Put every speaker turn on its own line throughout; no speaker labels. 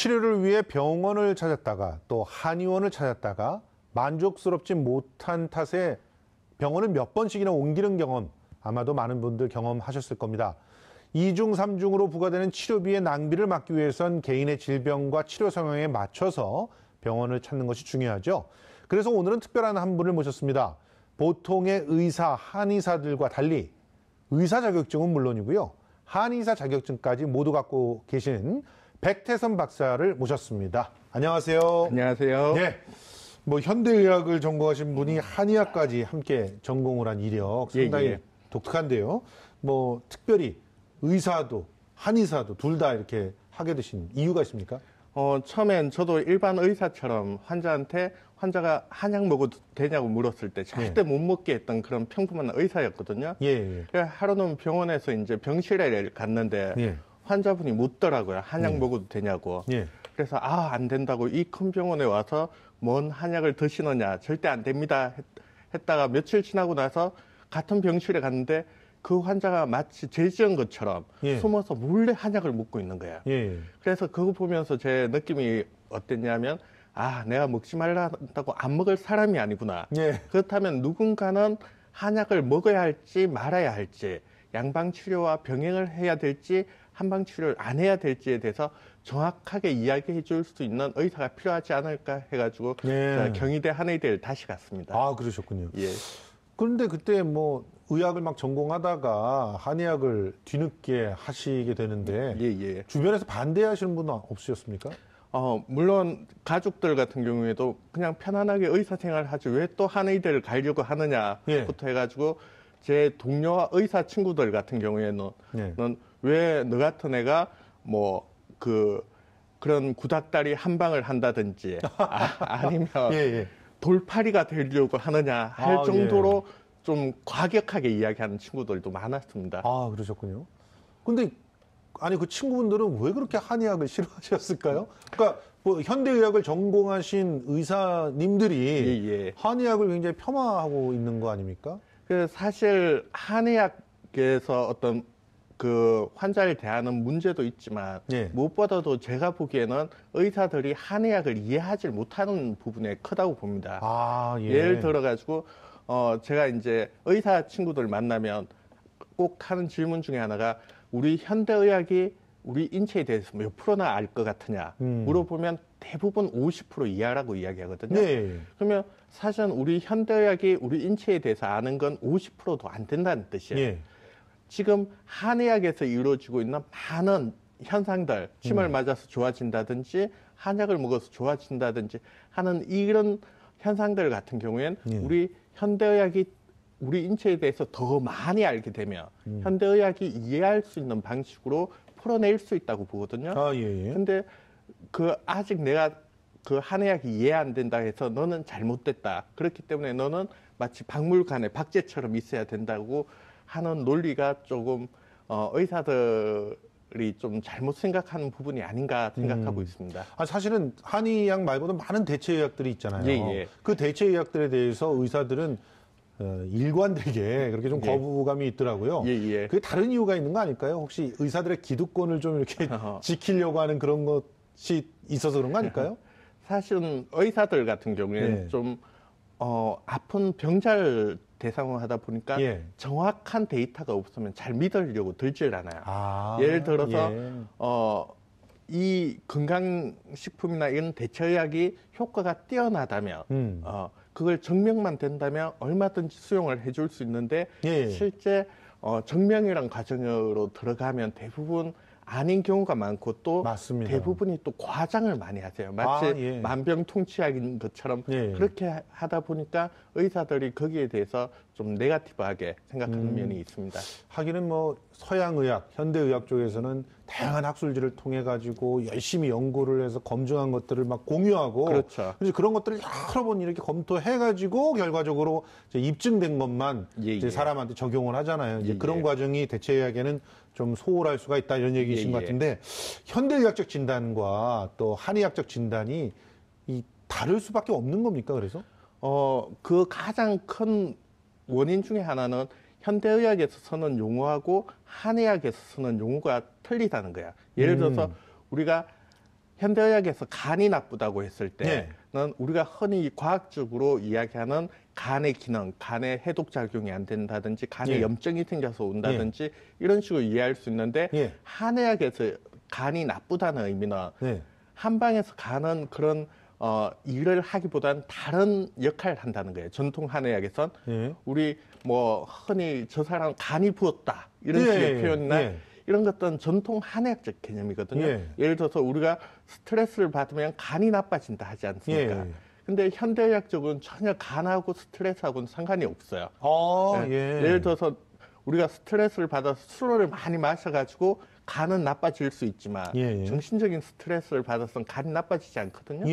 치료를 위해 병원을 찾았다가 또 한의원을 찾았다가 만족스럽지 못한 탓에 병원을 몇 번씩이나 옮기는 경험 아마도 많은 분들 경험하셨을 겁니다. 2중, 3중으로 부과되는 치료비의 낭비를 막기 위해선 개인의 질병과 치료 성향에 맞춰서 병원을 찾는 것이 중요하죠. 그래서 오늘은 특별한 한 분을 모셨습니다. 보통의 의사, 한의사들과 달리 의사 자격증은 물론이고요. 한의사 자격증까지 모두 갖고 계신 백태선 박사를 모셨습니다. 안녕하세요.
안녕하세요.
네. 뭐 현대의학을 전공하신 분이 한의학까지 함께 전공을 한 이력 상당히 독특한데요. 뭐 특별히 의사도 한의사도 둘 다 이렇게 하게 되신 이유가 있습니까?
처음엔 저도 일반 의사처럼 환자가 한약 먹어도 되냐고 물었을 때 절대 못 먹게 했던 그런 평범한 의사였거든요. 그래서 하루는 병원에서 이제 병실에 갔는데 환자분이 묻더라고요. 한약 먹어도 되냐고. 그래서 안 된다고 이 큰 병원에 와서 뭔 한약을 드시느냐 절대 안 됩니다 했다가 며칠 지나고 나서 같은 병실에 갔는데 그 환자가 마치 죄 지은 것처럼 숨어서 몰래 한약을 먹고 있는 거예요. 그래서 그거 보면서 제 느낌이 어땠냐면 내가 먹지 말라고 안 먹을 사람이 아니구나. 그렇다면 누군가는 한약을 먹어야 할지 말아야 할지 양방치료와 병행을 해야 될지 한방치료를 안 해야 될지에 대해서 정확하게 이야기해 줄 수 있는 의사가 필요하지 않을까 해가지고 경희대 한의대를 다시 갔습니다.
그러셨군요. 그런데 그때 뭐 의학을 막 전공하다가 한의학을 뒤늦게 하시게 되는데 주변에서 반대하시는 분은 없으셨습니까?
물론 가족들 같은 경우에도 그냥 편안하게 의사생활을 하지 왜 또 한의대를 가려고 하느냐부터 해가지고 제 동료와 의사 친구들 같은 경우에는 왜 너 같은 애가 뭐 그런 구닥다리 한방을 한다든지 아니면 돌팔이가 되려고 하느냐 할 정도로 좀 과격하게 이야기하는 친구들도 많았습니다.
그러셨군요. 근데 그 친구분들은 왜 그렇게 한의학을 싫어하셨을까요? 그러니까 뭐 현대의학을 전공하신 의사님들이 한의학을 굉장히 폄하하고 있는 거 아닙니까?
사실 한의학에서 어떤 그 환자를 대하는 문제도 있지만 무엇보다도 제가 보기에는 의사들이 한의학을 이해하지 못하는 부분에 크다고 봅니다. 예를 들어가지고 제가 이제 의사 친구들 만나면 꼭 하는 질문 중에 하나가 우리 현대의학이 우리 인체에 대해서 몇 프로나 알 것 같으냐 물어보면 대부분 50% 이하라고 이야기하거든요. 그러면 사실은 우리 현대의학이 우리 인체에 대해서 아는 건 50%도 안 된다는 뜻이에요. 지금 한의학에서 이루어지고 있는 많은 현상들, 침을 맞아서 좋아진다든지 한약을 먹어서 좋아진다든지 하는 이런 현상들 같은 경우에는 우리 현대의학이 우리 인체에 대해서 더 많이 알게 되면 현대의학이 이해할 수 있는 방식으로 풀어낼 수 있다고 보거든요. 근데 아직 내가 그 한의학이 이해 안 된다 해서 너는 잘못됐다. 그렇기 때문에 너는 마치 박물관에 박제처럼 있어야 된다고 하는 논리가 조금 의사들이 좀 잘못 생각하는 부분이 아닌가 생각하고 있습니다.
사실은 한의학 말고도 많은 대체의학들이 있잖아요. 그 대체의학들에 대해서 의사들은 일관되게 그렇게 좀 거부감이 있더라고요. 그게 다른 이유가 있는 거 아닐까요? 혹시 의사들의 기득권을 좀 이렇게 지키려고 하는 그런 것이 있어서 그런 거 아닐까요?
사실은 의사들 같은 경우에는 좀 아픈 병자를 대상으로 하다 보니까 정확한 데이터가 없으면 잘 믿으려고 들질 않아요. 예를 들어서 이 건강식품이나 이런 대체의학이 효과가 뛰어나다면 그걸 증명만 된다면 얼마든지 수용을 해줄 수 있는데 실제 증명이란 과정으로 들어가면 대부분 아닌 경우가 많고 또 대부분이 또 과장을 많이 하세요. 마치 만병통치약인 것처럼 그렇게 하다 보니까 의사들이 거기에 대해서 좀 네거티브하게 생각하는 면이 있습니다.
하기는 뭐 서양의학, 현대의학 쪽에서는 다양한 학술지를 통해 가지고 열심히 연구를 해서 검증한 것들을 막 공유하고 그래서 그런 것들을 여러 번 이렇게 검토해 가지고 결과적으로 이제 입증된 것만 이제 사람한테 적용을 하잖아요. 이제 그런 과정이 대체의학에는 좀 소홀할 수가 있다 이런 얘기이신 것 같은데 현대의학적 진단과 또 한의학적 진단이 다를 수밖에 없는 겁니까? 그래서
그 가장 큰 원인 중에 하나는 현대의학에서 쓰는 용어하고 한의학에서 쓰는 용어가 틀리다는 거야. 예를 들어서 우리가 현대의학에서 간이 나쁘다고 했을 때는
네.
우리가 흔히 과학적으로 이야기하는 간의 기능, 간의 해독 작용이 안 된다든지 간에
네.
염증이 생겨서 온다든지 이런 식으로 이해할 수 있는데 한의학에서 간이 나쁘다는 의미는 한방에서 간은 그런 일을 하기보단 다른 역할을 한다는 거예요. 전통 한의학에선 우리 뭐 흔히 저 사람 간이 부었다 이런 식의 표현이나 이런 것들은 전통 한의학적 개념이거든요. 예를 들어서 우리가 스트레스를 받으면 간이 나빠진다 하지 않습니까? 근데 현대의학적으로는 전혀 간하고 스트레스하고는 상관이 없어요. 예를 들어서 우리가 스트레스를 받아서 술을 많이 마셔가지고 간은 나빠질 수 있지만 정신적인 스트레스를 받아서는 간이 나빠지지 않거든요.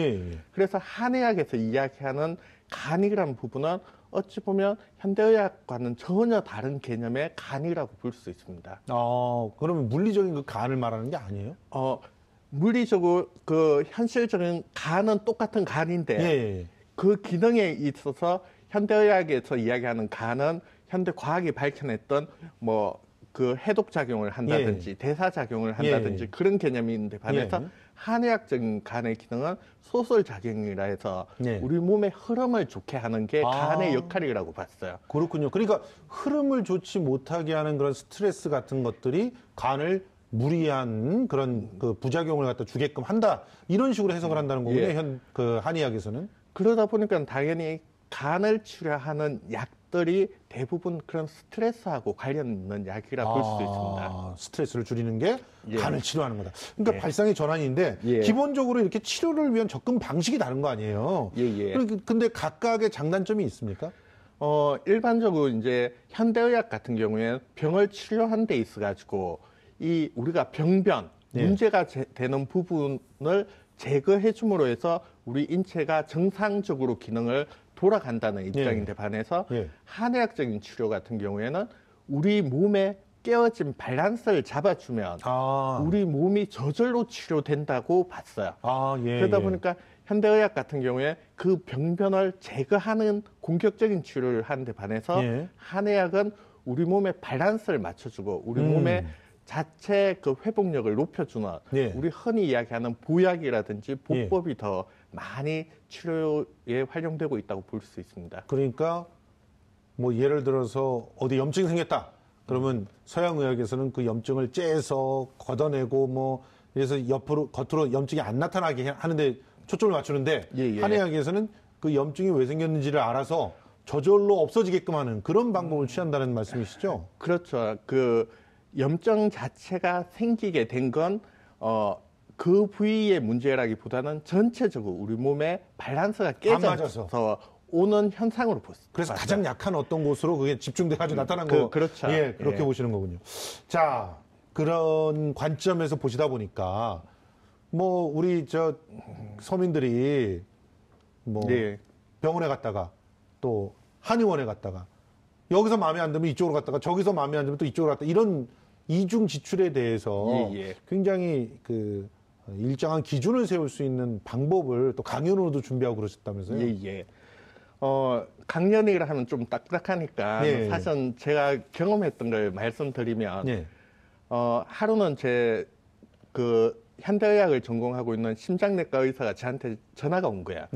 그래서 한의학에서 이야기하는 간이라는 부분은 어찌 보면 현대의학과는 전혀 다른 개념의 간이라고 볼 수 있습니다.
그러면 물리적인 그 간을 말하는 게 아니에요?
물리적으로 그 현실적인 간은 똑같은 간인데 그 기능에 있어서 현대의학에서 이야기하는 간은 현대 과학이 밝혀냈던 뭐 그 해독 작용을 한다든지 대사 작용을 한다든지 그런 개념인데 반해서 한의학적인 간의 기능은 소설 작용이라 해서 우리 몸의 흐름을 좋게 하는 게 간의 역할이라고 봤어요.
그렇군요. 그러니까 흐름을 좋지 못하게 하는 그런 스트레스 같은 것들이 간을 무리한 그런 그 부작용을 갖다 주게끔 한다. 이런 식으로 해석을 한다는 거군요. 그 한의학에서는.
그러다 보니까 당연히 간을 치료하는 약들이 대부분 그런 스트레스하고 관련 있는 약이라 볼 수 있습니다.
스트레스를 줄이는 게 간을 치료하는 거다. 그러니까 발상의 전환인데 기본적으로 이렇게 치료를 위한 접근 방식이 다른 거 아니에요? 근데 각각의 장단점이 있습니까?
일반적으로 이제 현대의학 같은 경우에는 병을 치료하는 데 있어가지고 이 우리가 병변, 문제가 되는 부분을 제거해 줌으로 해서 우리 인체가 정상적으로 기능을 돌아간다는 입장인데 반해서 한의학적인 치료 같은 경우에는 우리 몸에 깨어진 밸런스를 잡아주면 우리 몸이 저절로 치료된다고 봤어요. 그러다 보니까 현대의학 같은 경우에 그 병변을 제거하는 공격적인 치료를 하는데 반해서 한의학은 우리 몸의 밸런스를 맞춰주고 우리 몸의 자체 그 회복력을 높여주는 우리 흔히 이야기하는 보약이라든지 보법이 더 많이 치료에 활용되고 있다고 볼 수 있습니다.
그러니까 뭐 예를 들어서 어디 염증이 생겼다. 그러면 서양의학에서는 그 염증을 째서 걷어내고 뭐 그래서 겉으로 염증이 안 나타나게 하는데 초점을 맞추는데 한의학에서는 그 염증이 왜 생겼는지를 알아서 저절로 없어지게끔 하는 그런 방법을 취한다는 말씀이시죠?
그렇죠. 그 염증 자체가 생기게 된 건 그 부위의 문제라기보다는 전체적으로 우리 몸의 밸런스가 깨져서 오는 현상으로 보습니다.
그래서 가장 약한 어떤 곳으로 그게 집중돼가지고 나타난 거.
그렇죠.
그렇게 보시는 거군요. 자, 그런 관점에서 보시다 보니까 뭐 우리 저 서민들이 뭐 병원에 갔다가 또 한의원에 갔다가 여기서 마음에 안 들면 이쪽으로 갔다가 저기서 마음에 안 들면 또 이쪽으로 갔다가 이런 이중 지출에 대해서 굉장히 그 일정한 기준을 세울 수 있는 방법을 또 강연으로도 준비하고 그러셨다면서요?
강연이라 하면 좀 딱딱하니까 사실 제가 경험했던 걸 말씀드리면 하루는 제 그 현대의학을 전공하고 있는 심장내과 의사가 저한테 전화가 온 거야.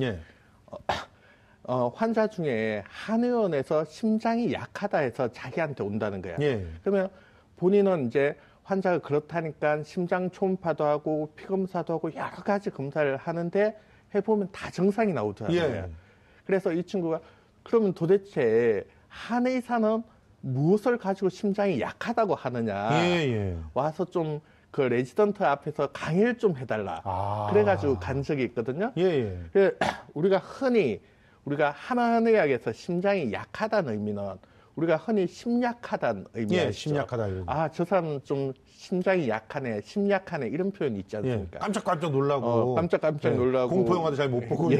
환자 중에 한의원에서 심장이 약하다 해서 자기한테 온다는 거야. 그러면 본인은 이제 환자가 그렇다니까 심장 초음파도 하고 피검사도 하고 여러 가지 검사를 하는데 해보면 다 정상이 나오더라고요. 그래서 이 친구가 그러면 도대체 한의사는 무엇을 가지고 심장이 약하다고 하느냐. 와서 좀 그 레지던트 앞에서 강의를 좀 해달라. 그래가지고 간 적이 있거든요. 우리가 흔히 우리가 한의학에서 심장이 약하다는 의미는 우리가 흔히 심약하다는 의미죠.
심약하다.
저 사람은 좀 심장이 약하네, 심약하네 이런 표현이 있지 않습니까?
깜짝깜짝 놀라고.
깜짝깜짝 놀라고.
공포 영화도 잘 못 보고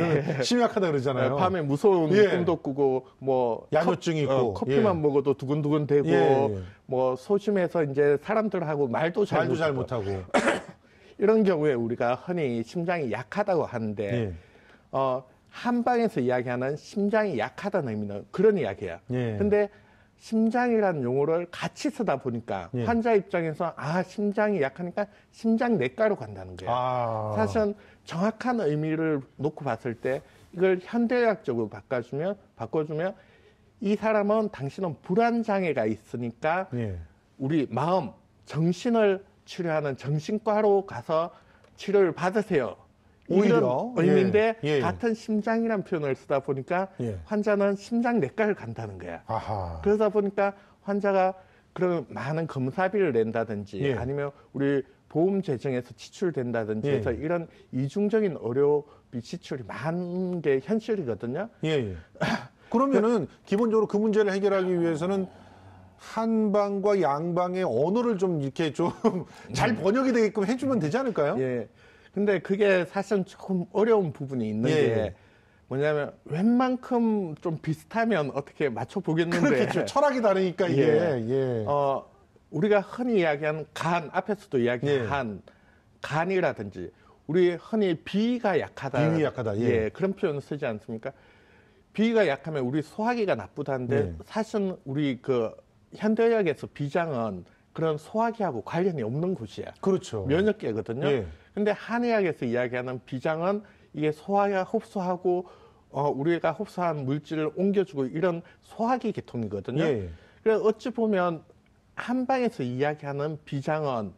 심약하다 그러잖아요.
밤에 무서운 꿈도 꾸고 뭐
야뇨증이 있고
커피만 먹어도 두근두근 되고 뭐 소심해서 이제 사람들하고 말도 잘
못하고
이런 경우에 우리가 흔히 심장이 약하다고 하는데 한방에서 이야기하는 심장이 약하다는 의미는 그런 이야기야. 근데 심장이라는 용어를 같이 쓰다 보니까
예.
환자 입장에서 심장이 약하니까 심장내과로 간다는 거예요. 사실은 정확한 의미를 놓고 봤을 때 이걸 현대의학적으로 바꿔주면 이 사람은 당신은 불안장애가 있으니까
예.
우리 마음, 정신을 치료하는 정신과로 가서 치료를 받으세요.
오히려
이런 의미인데
예.
같은 심장이라는 표현을 쓰다 보니까
예.
환자는 심장내과를 간다는 거야.
아하.
그러다 보니까 환자가 그런 많은 검사비를 낸다든지
예.
아니면 우리 보험 재정에서 지출된다든지
예.
해서 이런 이중적인 의료비 지출이 많은 게 현실이거든요.
예. 그러면은 기본적으로 그 문제를 해결하기 위해서는 한방과 양방의 언어를 좀 이렇게 좀 잘 번역이 되게끔 해주면 되지 않을까요?
예. 근데 그게 사실 조금 어려운 부분이 있는
예.
게 뭐냐면 웬만큼 좀 비슷하면 어떻게 맞춰보겠는데.
그렇겠죠. 철학이 다르니까 이게. 예.
우리가 흔히 이야기하는 간, 앞에서도 이야기한 간이라든지 우리 흔히 비위가 약하다.
비위 약하다. 예.
그런 표현을 쓰지 않습니까? 비위가 약하면 우리 소화기가 나쁘다는데 사실은 우리 그 현대의학에서 비장은 그런 소화기하고 관련이 없는 곳이야.
그렇죠.
면역계거든요.
예.
근데 한의학에서 이야기하는 비장은 이게 소화가 흡수하고 우리가 흡수한 물질을 옮겨주고 이런 소화기 계통이거든요.
예.
그래서 어찌 보면 한방에서 이야기하는 비장은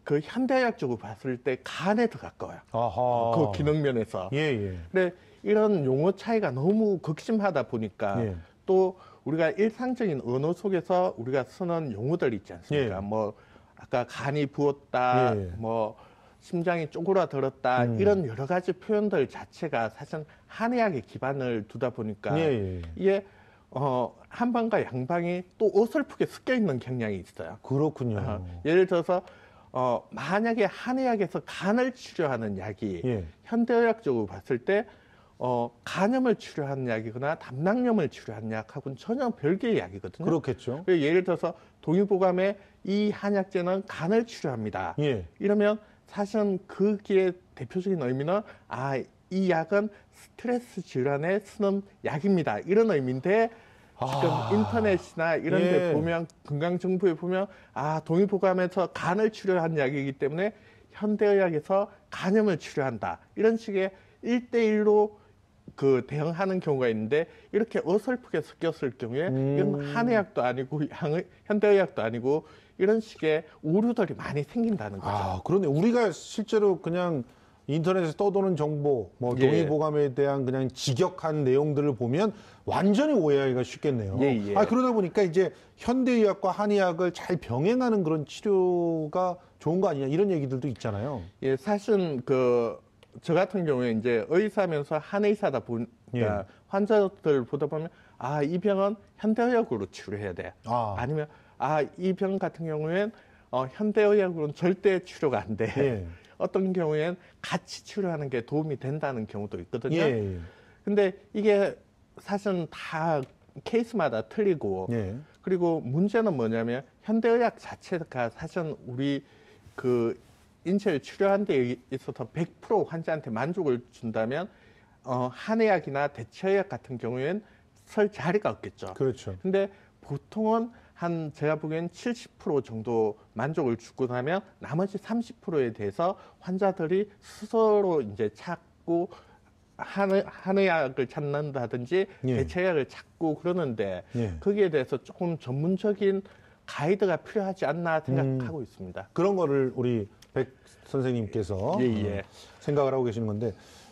그 현대의학적으로 봤을 때 간에 더 가까워요.
아하.
그 기능면에서.
예.
근데 이런 용어 차이가 너무 극심하다 보니까
예.
또 우리가 일상적인 언어 속에서 우리가 쓰는 용어들 있지 않습니까?
예.
뭐 아까 간이 부었다,
예.
뭐 심장이 쪼그라들었다 이런 여러 가지 표현들 자체가 사실 한의학에 기반을 두다 보니까 이게 한방과 양방이 또 어설프게 섞여 있는 경향이 있어요.
그렇군요.
예를 들어서 만약에 한의학에서 간을 치료하는 약이 현대의학적으로 봤을 때 간염을 치료하는 약이거나 담낭염을 치료하는 약하고는 전혀 별개의 약이거든요.
그렇겠죠.
예를 들어서 동의보감에 이 한약제는 간을 치료합니다. 이러면 사실은 그게 대표적인 의미는 이 약은 스트레스 질환에 쓰는 약입니다. 이런 의미인데 지금 인터넷이나 이런 데 보면 건강정보에 보면 동의보감에서 간을 치료한 약이기 때문에 현대의학에서 간염을 치료한다. 이런 식의 1대1로 그 대응하는 경우가 있는데 이렇게 어설프게 섞였을 경우에 이건 한의학도 아니고 현대의학도 아니고 이런 식의 오류들이 많이 생긴다는 거죠.
그런데 우리가 실제로 그냥 인터넷에서 떠도는 정보, 뭐 동의보감에 대한 그냥 직역한 내용들을 보면 완전히 오해하기가 쉽겠네요. 그러다 보니까 이제 현대의학과 한의학을 잘 병행하는 그런 치료가 좋은 거 아니냐 이런 얘기들도 있잖아요.
사실은 저 같은 경우에 이제 의사면서 한의사다 보니까 환자들 보다 보면 이 병은 현대의학으로 치료해야 돼. 아니면 이 병 같은 경우엔 현대의학으로는 절대 치료가 안 돼. 어떤 경우엔 같이 치료하는 게 도움이 된다는 경우도 있거든요. 근데 이게 사실은 다 케이스마다 틀리고 그리고 문제는 뭐냐면 현대의학 자체가 사실은 우리 그 인체를 치료하는 데 있어서 100% 환자한테 만족을 준다면 한의학이나 대체의학 같은 경우에는 설 자리가 없겠죠.
그렇죠.
근데 보통은 제가 보기엔 70% 정도 만족을 주고 나면 나머지 30%에 대해서 환자들이 스스로 이제 찾고 한의학을 찾는다든지 대체의학을 찾고 그러는데 거기에 대해서 조금 전문적인 가이드가 필요하지 않나 생각하고 있습니다.
그런 거를 우리 백 선생님께서 생각을 하고 계시는 건데,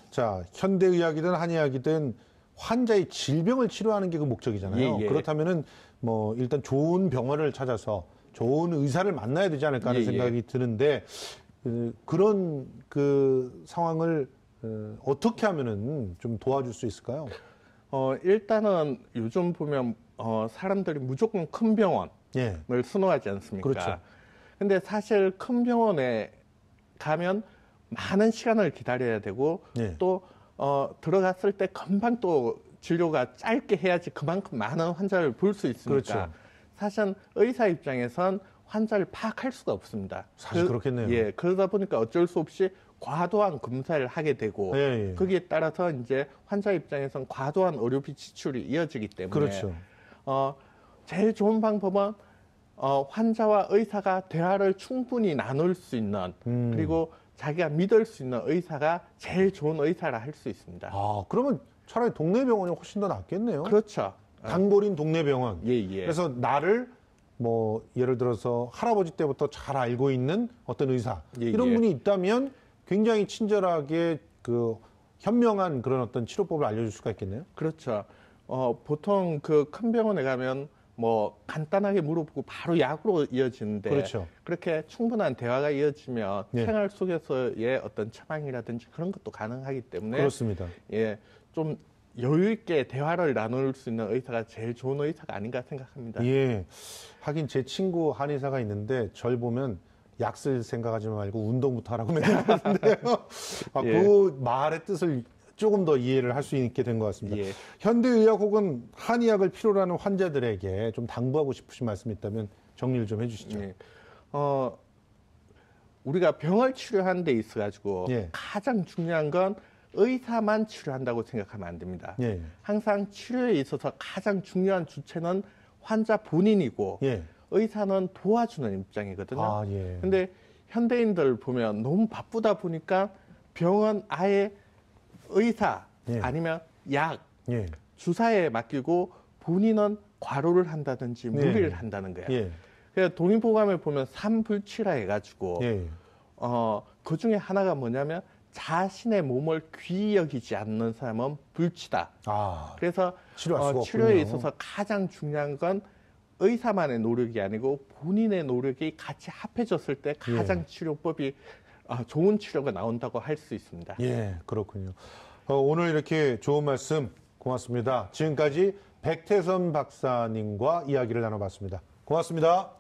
자, 현대의학이든 한의학이든 환자의 질병을 치료하는 게 그 목적이잖아요. 그렇다면은 뭐 일단 좋은 병원을 찾아서 좋은 의사를 만나야 되지 않을까 하는 생각이 드는데, 그런 그 상황을 어떻게 하면은 좀 도와줄 수 있을까요?
일단은 요즘 보면 사람들이 무조건 큰 병원을 선호하지 않습니까?
그렇죠.
근데 사실 큰 병원에 가면 많은 시간을 기다려야 되고 또 들어갔을 때 금방 또 진료가 짧게 해야지 그만큼 많은 환자를 볼 수 있으니까 사실 의사 입장에선 환자를 파악할 수가 없습니다.
사실 그렇겠네요.
그러다 보니까 어쩔 수 없이 과도한 검사를 하게 되고 거기에 따라서 이제 환자 입장에선 과도한 의료비 지출이 이어지기 때문에 제일 좋은 방법은 환자와 의사가 대화를 충분히 나눌 수 있는 그리고 자기가 믿을 수 있는 의사가 제일 좋은 의사라 할 수 있습니다.
아, 그러면 차라리 동네 병원이 훨씬 더 낫겠네요.
그렇죠.
단골인 동네 병원.
예, 예.
그래서 나를 뭐 예를 들어서 할아버지 때부터 잘 알고 있는 어떤 의사
예,
이런
예.
분이 있다면 굉장히 친절하게 그 현명한 그런 어떤 치료법을 알려줄 수가 있겠네요.
그렇죠. 보통 그 큰 병원에 가면 뭐 간단하게 물어보고 바로 약으로 이어지는데
그렇죠.
그렇게 충분한 대화가 이어지면
예.
생활 속에서의 어떤 처방이라든지 그런 것도 가능하기 때문에
그렇습니다.
예, 좀 여유 있게 대화를 나눌 수 있는 의사가 제일 좋은 의사가 아닌가 생각합니다.
예. 하긴 제 친구 한의사가 있는데 절 보면 약 쓸 생각하지 말고 운동부터 하라고 맨날 하는데요. 아,
예.
그 말의 뜻을 조금 더 이해를 할 수 있게 된 것 같습니다.
예.
현대의학 혹은 한의학을 필요로 하는 환자들에게 좀 당부하고 싶으신 말씀이 있다면 정리를 좀 해주시죠.
예. 우리가 병을 치료하는 데 있어가지고
예.
가장 중요한 건 의사만 치료한다고 생각하면 안 됩니다.
예.
항상 치료에 있어서 가장 중요한 주체는 환자 본인이고
예.
의사는 도와주는 입장이거든요.
아, 예.
근데 현대인들 보면 너무 바쁘다 보니까 병원 아예 의사
예.
아니면 약,
예. 주사에
맡기고 본인은 과로를 한다든지 무리를 한다는 거야.
예.
그래서 동의보감에 보면 삼불치라 해가지고
예.
그 중에 하나가 뭐냐면 자신의 몸을 귀히 여기지 않는 사람은 불치다.
아,
그래서
치료할 수가
치료에
없군요.
있어서 가장 중요한 건 의사만의 노력이 아니고 본인의 노력이 같이 합해졌을 때 가장 치료법이 좋은 치료가 나온다고 할 수 있습니다.
예, 그렇군요. 오늘 이렇게 좋은 말씀 고맙습니다. 지금까지 백태선 박사님과 이야기를 나눠봤습니다. 고맙습니다.